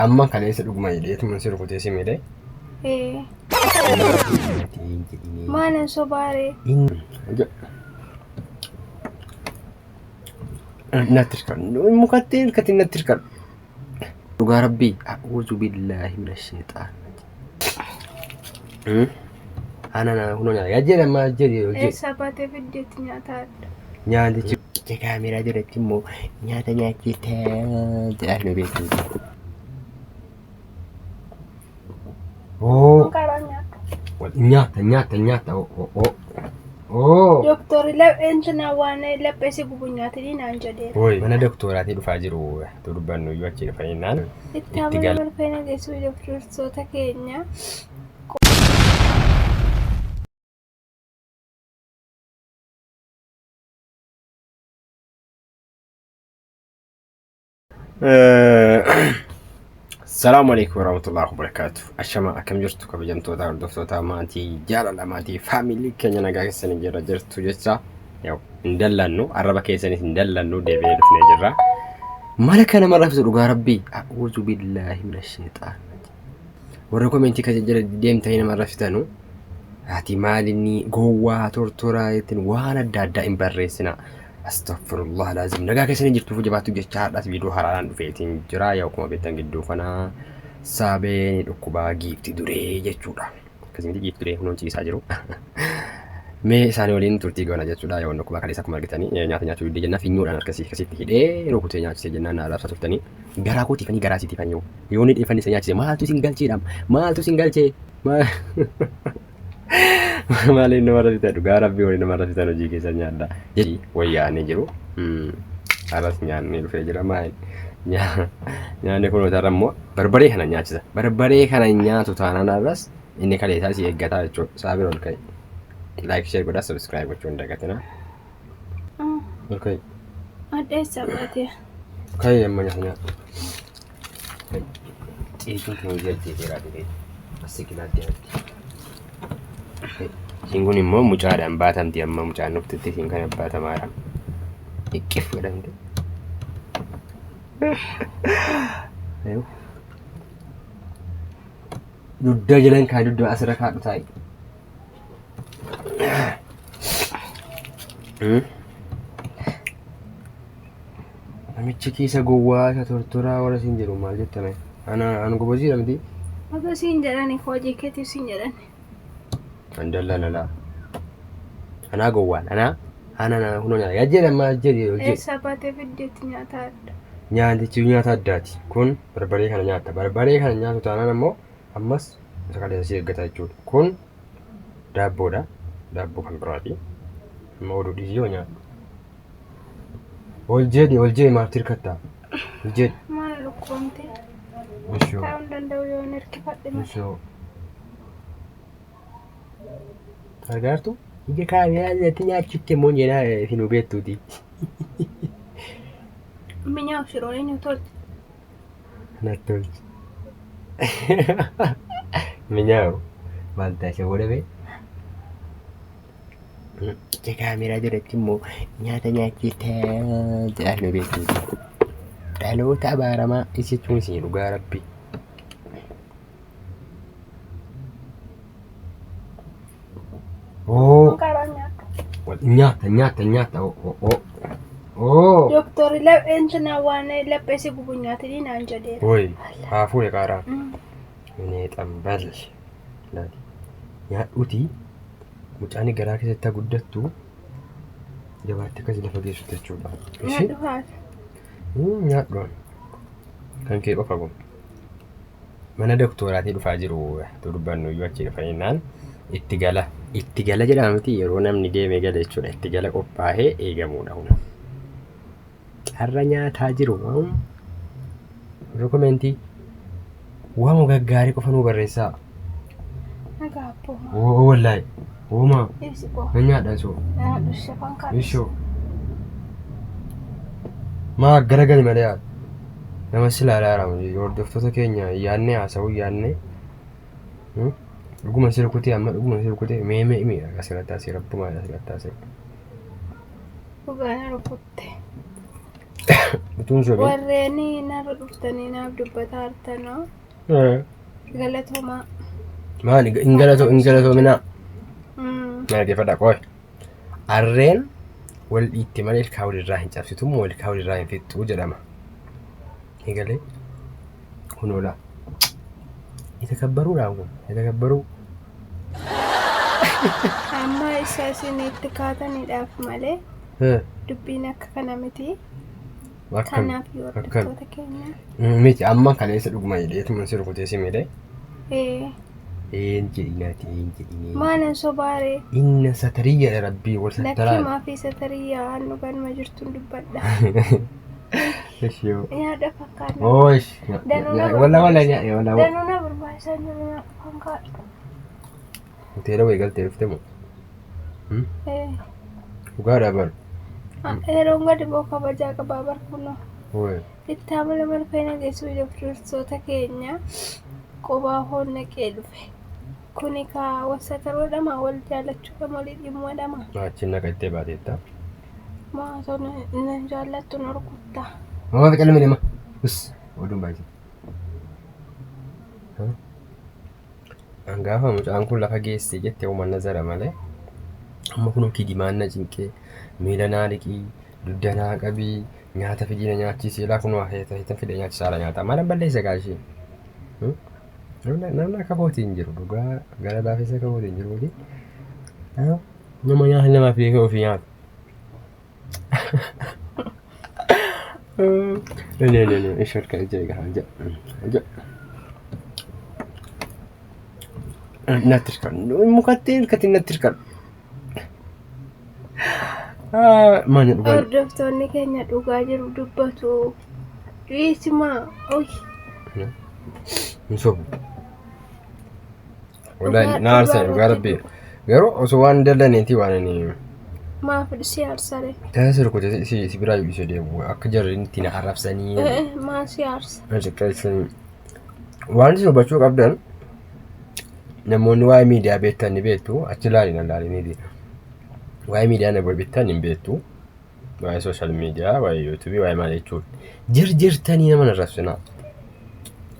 Amma kaleessa dhuguma hidheetuma si rukutee si miidhe. Mana sobaare. Nattirkan mukattiin katiin nattirkan. Dhugaa rabbii a'uuzu billaahi minash shayxaan. Ana huno yaa jedhama jedhi. Sabaatee fiddeetti nyaataa adda. Nyaatichi kaameeraa jalatti immoo nyaata nyaachitee jedhaan nu beeku. Nyaata. Doktorri entina waan lapheesi gubunyaatiin naan jedhee. Mana doktoraatii dhufaa jiru dubbannu iyyuu achi dhufaniinaan. Itti amala malfeena geessuu doktorsoota keenya. السلام عليكم ورحمة الله وبركاته. أشما أكم جرتو كبجنتو دار دفتوتا ماتي جارة لماتي فاميلي كنيا نجاك سنجرة جرتو جرتا يو ندلنو عربا كيسني ندلنو ديفيد في نجرة مالك أنا مرة في زرقا ربي أعوذ بالله من الشيطان وركم أنتي كجرة ديم تهينا مرة في تانو احتمال إني جوا تورتورا يتن وانا دادا إمبرسنا أستغفر الله لازم نجاك سنجرتو في جباتو جشار لا تبيدو هران فيتين جرا يا وكما بيتان جدو فنا سابين ركوبا جيفت دوري جتشودا كزين دي جيفت دوري هنون تيجي ساجرو مي ساني ولين تورتي جوانا جتشودا يا ونكوبا كاليسا كمال جتاني نياتا نياتو يدي جنا في نور أنا كسي تهيدي روكوتي نياتو سجنا نالا ساتفتاني غراكو تيفاني غراسي تيفانيو يوني تيفاني سنياتي ما تو سينجل تيرام ما تو سينجل تي ما maaliin nama rafita dhugaa rabbii waliin nama rafita hojii keessa nyaadha jedhi wayyaanee jiru aras nyaanni dhufee jira maal nyaanni kun otaarra immoo barbaree kana nyaachisa barbaree kana nyaatu taanaan arras inni kaleessaa si eeggataa jechuudha saabir ol ka'e like share godhaa subscribe gochuun dagatina ol ka'e addeessa baatee ka'e amma nyaata xiisuun kun hojii ajjeeteeraa dhufee asii kilaatti irratti Singun immoo mucaadhaan baatamti amma mucaan nuftitti siin kan baatamaadha. Iqqif godhamte. Dudda jalan kaa dudda asirra kaadhu taa'i. Namichi keessa gowwaa isa tortoraa warra siin jedhu maal jettame? Ana gobosiidha miti? Akka siin jedhani hojii keetiif siin jedhani. Andalla lala. Ana gowwaan ana huno yaa jedhama jedhi. Sabaatee fiddeetti nyaataa adda. Nyaatichi nyaata addaati. Kun barbaree kana nyaata. Barbaree kana nyaatu taanaan ammoo ammas isa kaleessa si eeggata jechuudha. Kun daabboodha. Daabboo kan biraati. Amma oduu dhiisii yoo nyaatu. Ol jedhi maaf tirkattaa? Ol jedhi. Maal lukkoomte? Ishoo. Taa'uun danda'u yoo hin hirkifadhe. Ishoo. Argaartu? Ija kaameraa irratti nyaachutti immoo jedhaa hin hubeettuuti. Minyaa shiroo eenyu tolti? Natti tolchi. Minyaa maal taasisa godhame? Ija kaameraa jalatti immoo nyaata nyaachitee jedhaan nu beektuuti. Dhaloota abaaramaa isichuun siin dhugaa rabbi. Nyaata. Doktorri entina waan lapheesi gubunyaatiin naan jedhee. Haafuu eqaaraa. Inni xambal. Nyaadhuuti mucaan garaa keessatti guddattu jabaatti akkasii lafa geessu jechuudha. Nyaadhuun kan kee qofa kun mana doktoraatii dhufaa jiru dubbannu iyyuu achi dhufaniinaan itti gala jedhama miti yeroo namni deemee gala jechuudha itti gala qophaa'ee eegamuudha hunda carra nyaataa jiru dokumentii waamu gaggaarii qofa nuu barreessaa wallaahi uumaa na nyaadha soo ishoo maa garagali malee yaadu nama silaa ilaalamu hordoftoota keenya yaannee haasa'uu yaannee dhuguma si rukutee amma dhuguma si rukutee mee asirratti asii rabbumaa asirratti asii. Dhugaana rukutte. Utuun sobee. Warreeni narra dhuftanii naaf dubbataa jirtanoo. Galatoomaa. Maali ingalatoominaa? Dhaggeeffadhaa qoy. Harreen wal dhiitti malee ilkaan walirraa hin cabsitu moo ilkaan walirraa hin fixxu jedhama. Egalee kunuula. Itakabbaruudhaan kun itakabbaruu. Amma isa isinitti kaataniidhaaf malee dubbiin akka kana miti. Kanaaf yoo hordoftoota keenya. Miti amma kaleessa dhuguma jedheetuma si rukutee si miidhee. Jedhinaati. Maanan sobaaree. Inna satariyyaa rabbii wal sataraa. Lakki maafi satariyyaa hannu ganuma jirtuun dubbadha. Yaada fakkaata. Oosh. Walla danuuna barbaachisaa jiru naaf fakkaata. Hoteela wayii galtee dhuftee moo? Dhugaadhaa bar. Yeroon gadi boo kabajaa qabaa barkuunoo. Itti amala marfeena geessuu hordoftoota keenya qophaa hoonnaqee dhufe. Kuni kaa wasataroodhama wal jaalachuudha malee dhimmoodhama. Achi naqattee baateetta. Maatoo nan jaallattu na rukuttaa. Mama biqilaa minima. Bus oduun baay'ee. Angaafa mucaan kun lafa geesse jettee uumanna zara malee. Amma kun kidimaan na cinqee miila naa dhiqii dudda naa qabii nyaata fidiina nyaachisee laa kun waa heetan fide nyaachisaa nyaata maal balleessa gaashee. Namni akka kootii hin jiru dhugaa gara laafessa akka kootii hin jiru miti. Nama nyaata namaaf beekee ofii nyaata. Ishee kan ija eegaa ija. Natti hirkan mukatti hirkatti natti hirkan. Maanya dhugaa. Hordoftoonni keenya dhugaa jiru dubbatu. Dhiisimaa oyi. Misobu. Wallahi naarsa dhugaa rabbi. Garuu osoo waan dallaneeti waan inni. Maaf si aarsare. Taasisa rukkutee si biraa yoo isa deemu akka jarri itti na arrabsanii. Maa si aarsa. Waan isin hubachuu qabdan namoonni waa'ee miidiyaa beektan ni beektu achi ilaalanii waa'ee miidiyaa na beektan hin beektu waa'ee sooshaal miidiyaa waa'ee yuutuubii waa'ee maal jechuudha jirtanii nama arrabsinaa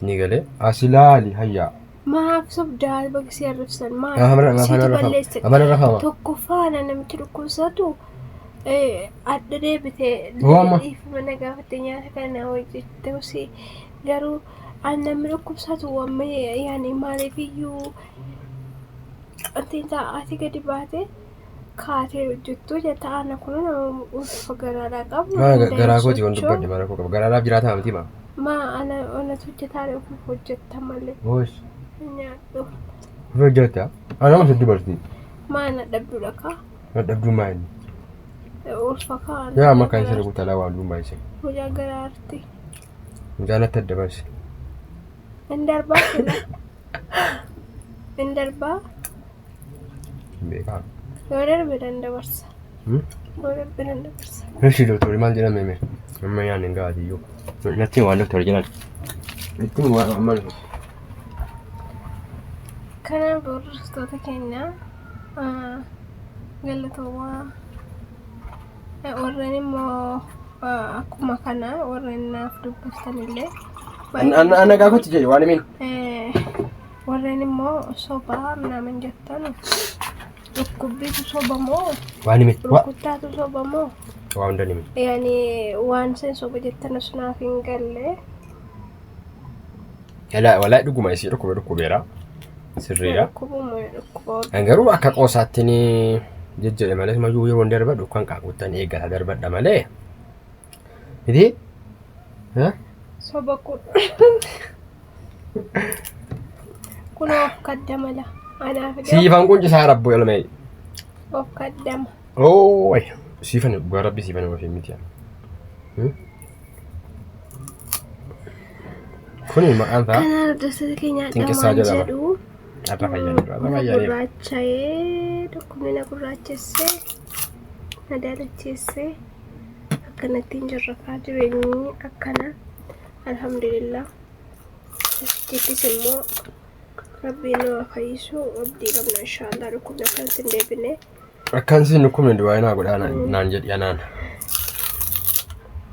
ni galee as ilaali hayyaa. Maaf sobdaa baqsii arrabsan maaf. Afaan rafama. Tokko faana namichi dhukkubsatu adda deebitee dhiifama na gaafatte nyaata kana hojjettuusi garuu namni dhukkubsatu amma yaani maaliif iyyuu ati gadi baate kaatee hojjettu jetta ana kun nama ulfa garaadhaa qabu. Garaa kooti waan dubbadde mara koo qaba garaadhaaf jiraataa miti maa. Maa ana hojjetaadha ofii hojjetta malee. Oosh. Nyaadhu. Hojjetta. Ana ma seddi barti. Maa na dhabduudha kaa. Na dhabduu maa inni. Ulfa kaa. Yaa makka isa rukutalaa waan dumbaa isa. Hojaa garaarti. Jaalatti adda barsi. Indarbaa kila. Indarbaa. Beekaa. Yoo darbe dandabarsa. Yoo darbe dandabarsa. Eeshi doktori maal jedhame mee? Amma yaani hin gaati iyyuu. Natti waan doktori jedhan. Itti waan amma. Kanaaf hordoftoota keenya galatoomaa warreen immoo akkuma kana warreen naaf dubbatanillee. Ana gaafachi jedhe waan himin. Warreen immoo sobaa minaamin jettan dhukkubbiitu sobamoo waan himin. rukkuttaatu sobamoo Waa hundan himin. yaani waan sen soba jettan sunaaf hin galle. Walaa dhuguma isii dhukkubeera. Sirriidha. Dhukkuba. Garuu akka qoosaatti ni jejjedhe malee mayyuu yeroo darbadhu kan qaaquttan eeggata darbadha malee. Miti? Soba kun of kaddamala. Siifan kun cisaa rabbu elmee. Of kaddama. Ooy. Siifan dhugaa rabbi siifan ofii miti. Kuni maqaan isaa. Kana hordoftoota keenya dhamaan jedhu. Adda fayyadamu. Gurraacha'ee dhukkubni na gurraachessee na daalacheessee akkanatti hin jirrafaa jireenyi akkana alhamdulillah. Jittis immoo rabbiin nama fayyisu abdii qabna inshaallah dhukkubni akkanatti hin deebine. Akkan isin dhukkubni du'aa naa godhaa naan jedhi anaan.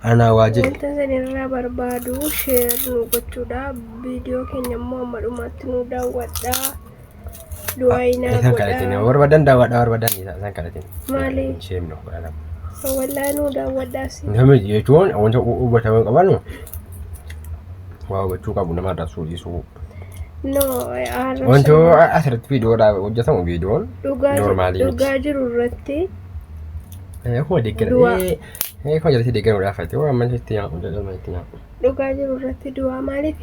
Anaa waajjira. Wanta sanirraa barbaadu sheer nu gochuudha. Viidiyoo keenya immoo amma dhumaatti nu daawwadhaa. Du'aayinaa Isaan kadhatin barbaadan daawwadhaa barbaadan isaan kadhatin. Maali? Sheemno godhadha. Wallaahi nu daawwadhaas. Namni jechuun wanta hubatamuu qaban waa hubachuu qabu nama irraa suudhisuu. No, Wanto asirratti viidiyoodhaaf hojjetamu viidiyoon noormaalii miti. Dhugaa jiru irratti Kuma deeggaree kuma jalatti deeggaruudhaaf fayyaate waan amma itti nyaatu. dhugaa jiru irratti du'aa maaliif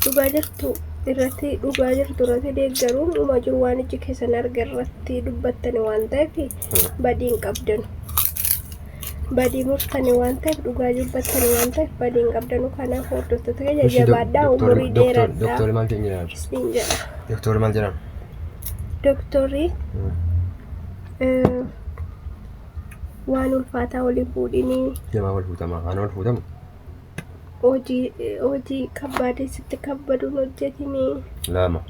dhugaa jirtu irratti deeggaruun dhuma jiru waan iji keessan arga irratti dubbattani waan ta'eef badiin qabdanu. Badii murtani waan ta'eef dhugaa dubbattani waan ta'eef badiin qabdanu kanaaf hordoftoota keenya jabaadhaa umurii dheeraadhaa. Doktorri maal jedhan? Isniin jedha. Doktorri maal jedhan? Doktorri waan ulfaataa waliin fuudhinii. Namaa wal fuutama. Ana wal fuutamu? Hojii kabbaadee sitti kabbaduun hojjetinii. Lama.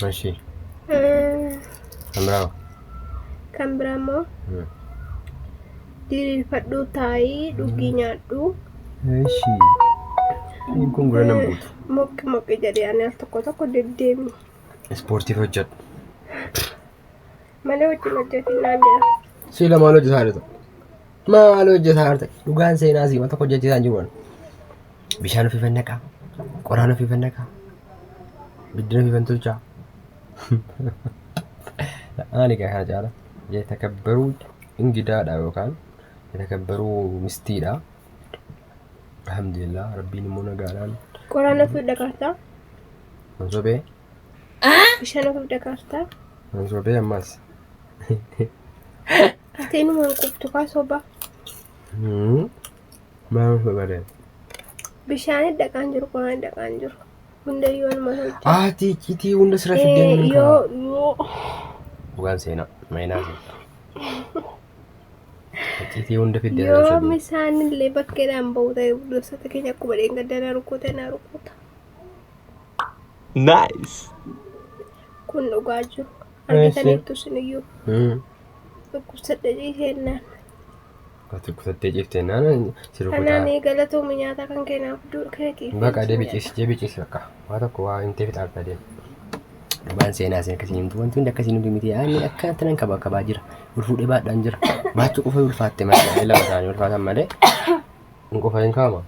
Mashii. Kan biraa? Kan biraa immoo diriirfadhuu taa'ii dhugii nyaadhu. Ishii. Kun gura nama guutu. Moqqi jedhee ani al tokko deddeemi. Ispoortiif hojjedhu. Malee wajjin hojjetin naan jedha. Siila maal hojjetaa jirta? Maal hojjetaa jirta? Dhugaan seenaa siima tokko hojjechiisaa hin jiru. Bishaan ofii fannaqaa. Qoraan ofii fannaqaa. Biddeen ofii fantolchaa. Ani kana caala. Yetakabbaruu ingidaadha yookaan yetakabbaruu mistiidha. Alhamdulillah rabbiin immoo nagaadhaan. Qoraan ofii dhaqaartaa? Mansobee? Bishaan ofii dhaqaartaa? Mansobee ammas. Ati inuma hin qubtu kaa soba. Maal fayyadee? Bishaan dhaqaan jiru qoraan dhaqaan jiru. Hundayyuu anuma hojjetu. Ati citii hunda sira fiddeen Yoo. Bukan seenaa mainaa citii hunda fiddeen yoo misaan illee bakkeedhaan bahu ta'e gosoota keenya akkuma dheengaddanaa rukuta. Nice. Kun dhugaa jiru. Argitaniittu siniyyuu. Dhukkubsadha ciisennaan. Dhukkubsattee ciiftennaan sirukutaa. Kanaan galatoomii nyaataa kan kennaaf keekii. Bakka deebiiciis bakka waa tokko waa hin ta'e fixaartaa deema. Dhugaan seenaa seen akkasii himtu wanti hundi akkasii nuti miti ani akka tanan kabaa jira ulfuudhee baadhaan jira baachuu qofa ulfaatte malee lama isaanii ulfaatan malee hin qofa hin kaama.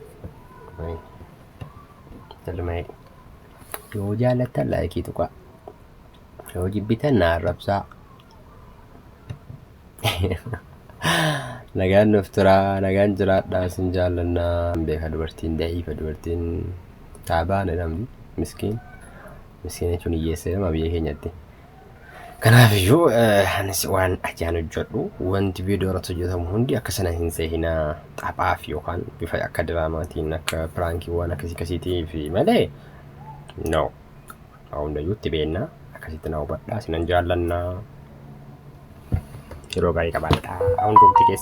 Talmee yoo jaallattan laayikii tuqaa yoo jibbitan na arrabsaa. Nagaan nuuf turaa nagaan jiraadhaa sin jaallannaa beeka dubartiin da'iifa dubartiin taabaan jedhamti miskiin. Miskiin jechuun hiyyeessa jedhama biyya keenyatti. Kanaafiyyuu anis waan ajaan hojjedhu wanti viidiyoo irratti hojjetamu hundi akka sana hin seenaa xaphaaf yookaan bifa akka diraamaatiin akka piraankiiwwan akkasiitii fi malee no hundayyuu itti beennaa akkasitti na hubadhaa sinan jaallannaa yeroo gaarii qabaadhaa hundumti keessa.